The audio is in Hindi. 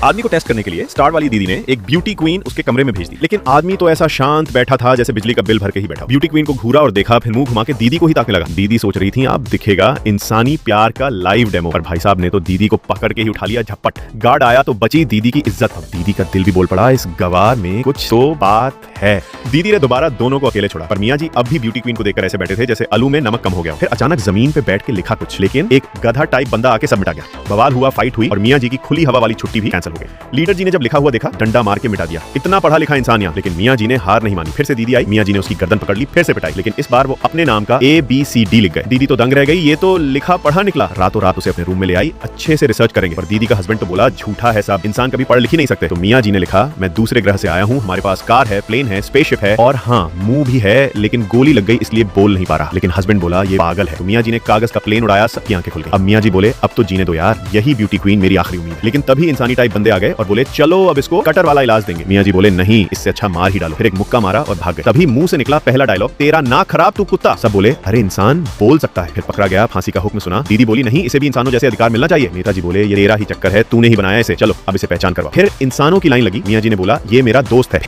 आदमी को टेस्ट करने के लिए स्टार वाली दीदी ने एक ब्यूटी क्वीन उसके कमरे में भेज दी, लेकिन आदमी तो ऐसा शांत बैठा था जैसे बिजली का बिल भर के ही बैठा। ब्यूटी क्वीन को घूरा और देखा, फिर मुंह घुमा के दीदी को ही ताकने लगा। दीदी सोच रही थी अब दिखेगा इंसानी प्यार का लाइव डेमो, पर भाई साहब ने तो दीदी को पकड़ के ही उठा लिया झपट। गार्ड आया तो बची दीदी की इज्जत। अब दीदी का दिल भी बोल पड़ा, इस गवार में कुछ तो बात है। दीदी ने दोबारा दोनों को अकेले छोड़ा, पर मियां जी अब भी ब्यूटी क्वीन को देखकर ऐसे बैठे थे जैसे आलू में नमक कम हो गया। फिर अचानक जमीन पे बैठ के लिखा कुछ, लेकिन एक गधा टाइप बंदा आके सब मिटा गया। बवाल हुआ, फाइट हुई और मियां जी की खुली हवा वाली छुट्टी भी कैंसिल हो गई। लीडर जी ने जब लिखा हुआ देखा, डंडा मार के मिटा दिया। इतना पढ़ा लिखा इंसान यहाँ, लेकिन मियां जी ने हार नहीं मानी। फिर से दीदी आई, मियां जी ने उसकी गर्दन पकड़ ली, फिर से पिटाई, लेकिन इस बार वो अपने नाम का ABCD लिख गए। दीदी तो दंग रह गई, ये तो लिखा पढ़ा निकला। रातों रात उसे अपने रूम में ले आई, अच्छे से रिसर्च करेंगे। पर दीदी का हस्बैंड तो बोला झूठा है साहब, इंसान कभी पढ़ लिख ही नहीं सकते। तो मियां जी ने लिखा, मैं दूसरे ग्रह से आया हूँ, हमारे पास कार है, प्लेन है, स्पेसशिप है और हाँ मुंह भी है, लेकिन गोली लग गई इसलिए बोल नहीं पा रहा। लेकिन हस्बैंड बोला ये पागल है। तो मियां जी ने कागज का प्लेन उड़ाया, सबकी आंखें खुल गई। अब मियां जी बोले अब तो जीने दो यार, यही ब्यूटी क्वीन मेरी आखिरी उम्मीद है। लेकिन तभी इंसानी टाइप बंदे आ गए और बोले चलो अब इसको कटर वाला इलाज देंगे। मियां जी बोले नहीं, इससे अच्छा मार ही डालो। फिर एक मुक्का मारा और भाग गए। तभी मुंह से निकला पहला डायलॉग, तेरा नाक खराब तू कुत्ता। सब बोले अरे इंसान बोल सकता है। फिर पकड़ा गया, फांसी का हुक्म सुना। दीदी बोली नहीं, इसे भी इंसानों जैसे अधिकार मिलना चाहिए। नेताजी बोले ये तेरा ही चक्कर है, तूने ही बनाया इसे, चलो अब इसे पहचान करवा। फिर इंसानों की लाइन लगी। मियां जी ने बोला ये मेरा दोस्त है।